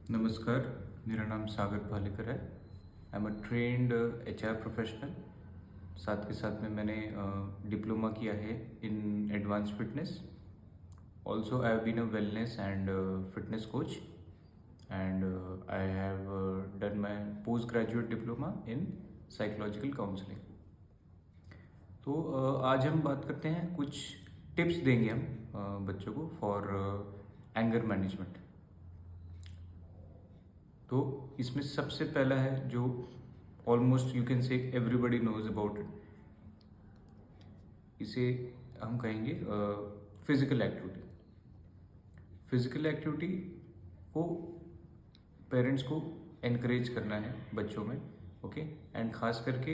नमस्कार, मेरा नाम सागर पालेकर है। I am a trained HR professional. साथ के साथ में मैंने डिप्लोमा किया है in advance fitness. Also I have been a wellness and fitness coach and I have done my post graduate diploma in psychological counselling. तो आज हम बात करते हैं, कुछ टिप्स देंगे हम बच्चों को फॉर एंगर मैनेजमेंट। तो इसमें सबसे पहला है जो almost you can say everybody knows about it, इसे हम कहेंगे फिजिकल एक्टिविटी। फिजिकल एक्टिविटी को पेरेंट्स को एनकरेज करना है बच्चों में, ओके। एंड खास करके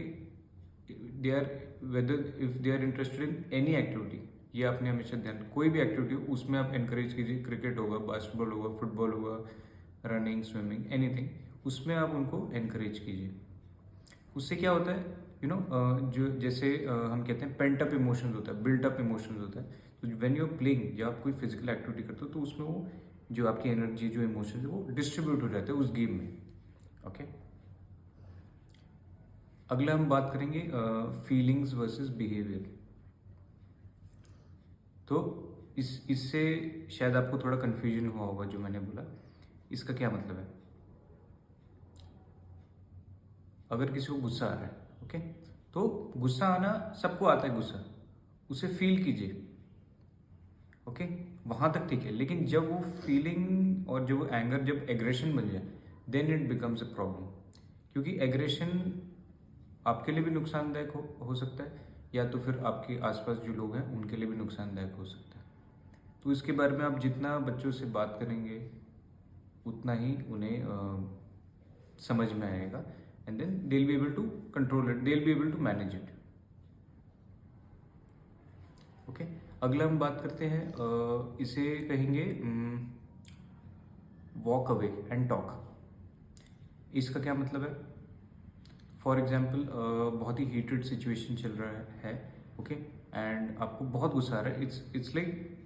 they are whether if they are interested in any activity, ये आपने हमेशा ध्यान, कोई भी एक्टिविटी हो उसमें आप एनकरेज कीजिए। क्रिकेट होगा, बास्केटबॉल होगा, फुटबॉल होगा, रनिंग, स्विमिंग, एनीथिंग, उसमें आप उनको एनकरेज कीजिए। उससे क्या होता है, जो जैसे हम कहते हैं पेंट अप इमोशंस होता है, बिल्ट अप इमोशंस होता है। तो व्हेन यू आर प्लेइंग, जब आप कोई फिजिकल एक्टिविटी करते हो तो उसमें वो जो आपकी एनर्जी, जो इमोशंस है, वो डिस्ट्रीब्यूट हो जाते हैं उस गेम में, ओके। अगला हम बात करेंगे फीलिंग्स वर्सेस बिहेवियर। तो इससे शायद आपको थोड़ा कन्फ्यूजन हुआ होगा जो मैंने बोला। इसका क्या मतलब है? अगर किसी को गुस्सा आ रहा है, ओके, तो गुस्सा आना सबको आता है, गुस्सा उसे फील कीजिए, ओके, वहां तक ठीक है। लेकिन जब वो फीलिंग और जो वो एंगर जब एग्रेशन बन जाए, then it becomes a problem. क्योंकि एग्रेशन आपके लिए भी नुकसानदायक हो सकता है, या तो फिर आपके आसपास जो लोग हैं उनके लिए भी नुकसानदायक हो सकता है। तो इसके बारे में आप जितना बच्चों से बात करेंगे उतना ही उन्हें समझ में आएगा, and then they will be able to control it, they will be able to manage it, okay. अगला हम बात करते हैं, इसे कहेंगे वॉक अवे एंड टॉक। इसका क्या मतलब है? फॉर एग्जाम्पल, बहुत ही हीटेड सिचुएशन चल रहा है, ओके, एंड आपको बहुत गुस्सा आ रहा है, it's like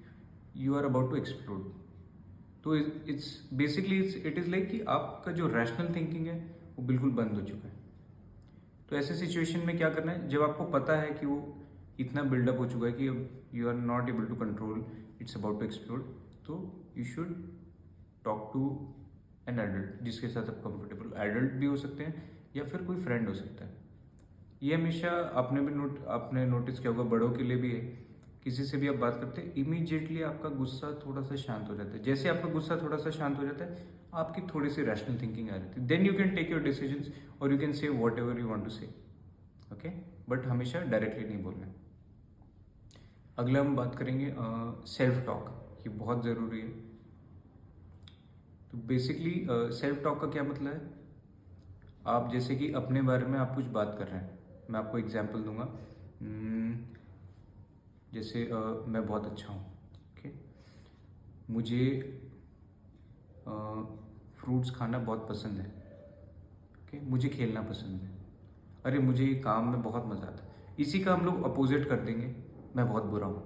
you are about to explode. तो it's basically it is like कि आपका जो रैशनल थिंकिंग है वो बिल्कुल बंद हो चुका है। तो ऐसे सिचुएशन में क्या करना है, जब आपको पता है कि वो इतना बिल्डअप हो चुका है कि you are not able to control, it's about to explode, तो you should talk to an adult, जिसके साथ आप कंफर्टेबल, एडल्ट भी हो सकते हैं या फिर कोई फ्रेंड हो सकता है। ये हमेशा आपने नोटिस किया होगा, बड़ों के लिए भी है। किसी से भी आप बात करते हैं, इमीडिएटली आपका गुस्सा थोड़ा सा शांत हो जाता है। जैसे आपका गुस्सा थोड़ा सा शांत हो जाता है, आपकी थोड़ी सी रैशनल थिंकिंग आ जाती है, then you can take your decisions और you can say whatever you want to say, okay. But हमेशा डायरेक्टली नहीं बोलना है। अगला हम बात करेंगे सेल्फ टॉक। ये बहुत ज़रूरी है। तो बेसिकली सेल्फ टॉक का क्या मतलब है? आप जैसे कि अपने बारे में आप कुछ बात कर रहे हैं, मैं आपको एग्जांपल दूंगा। जैसे मैं बहुत अच्छा हूँ, ओके, मुझे फ्रूट्स खाना बहुत पसंद है, ओके, मुझे खेलना पसंद है, अरे मुझे ये काम में बहुत मज़ा आता है। इसी का हम लोग अपोजिट कर देंगे, मैं बहुत बुरा हूँ,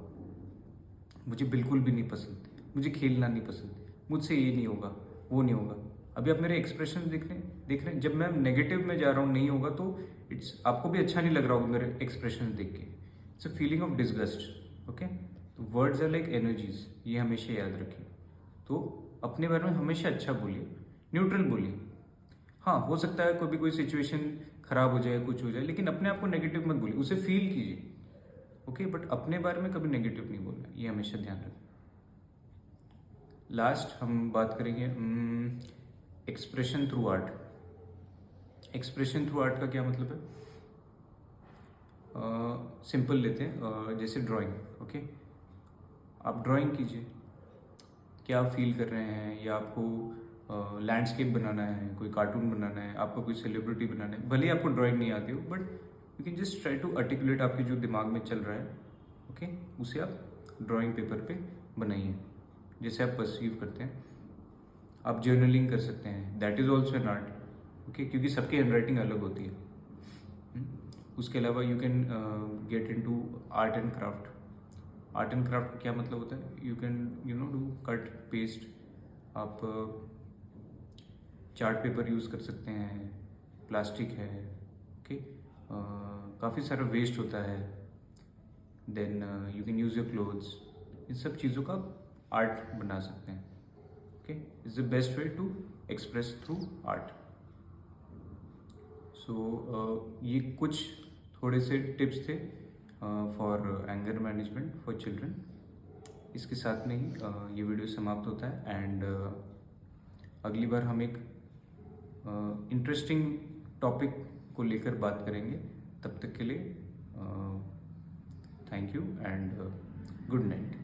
मुझे बिल्कुल भी नहीं पसंद, मुझे खेलना नहीं पसंद, मुझसे ये नहीं होगा, वो नहीं होगा। अभी आप मेरे एक्सप्रेशन देख रहे हैं, जब मैं नेगेटिव में जा रहा हूँ नहीं होगा तो इट्स आपको भी अच्छा नहीं लग रहा होगा मेरे एक्सप्रेशन देख के। It's a feeling of disgust, okay. तो वर्ड्स आर लाइक एनर्जीज, ये हमेशा याद रखिए। तो अपने बारे में हमेशा अच्छा बोलिए, न्यूट्रल बोलिए। हाँ, हो सकता है कभी कोई सिचुएशन खराब हो जाए, कुछ हो जाए, लेकिन अपने आप को नेगेटिव मत बोलिए, उसे फील कीजिए, ओके। बट अपने बारे में कभी नेगेटिव नहीं बोलना, ये हमेशा ध्यान रखें। लास्ट हम बात करेंगे expression through art. Expression through art का क्या मतलब है? सिंपल लेते हैं, जैसे ड्राइंग, ओके। आप ड्राइंग कीजिए, क्या आप फील कर रहे हैं, या आपको लैंडस्केप बनाना है, कोई कार्टून बनाना है, आपको कोई सेलिब्रिटी बनाना है, भले ही आपको ड्राइंग नहीं आती हो, but you can just try to articulate आपके जो दिमाग में चल रहा है, ओके, उसे आप ड्राइंग पेपर पे बनाइए जैसे आप परसीव करते हैं। आप जर्नलिंग कर सकते हैं, that is also an art, okay, क्योंकि सबकी हैंडराइटिंग अलग होती है। उसके अलावा you can get into art and craft. Art and craft का क्या मतलब होता है? You can do cut paste. आप चार्ट पेपर यूज़ कर सकते हैं, प्लास्टिक है, ओके, काफ़ी सारा वेस्ट होता है, then you can use your clothes, इन सब चीज़ों का आर्ट बना सकते हैं, okay, is the best way to express through art. So ये कुछ थोड़े से टिप्स थे for anger management for children. इसके साथ में ही ये वीडियो समाप्त होता है एंड अगली बार हम एक इंटरेस्टिंग टॉपिक को लेकर बात करेंगे। तब तक के लिए thank you and good night.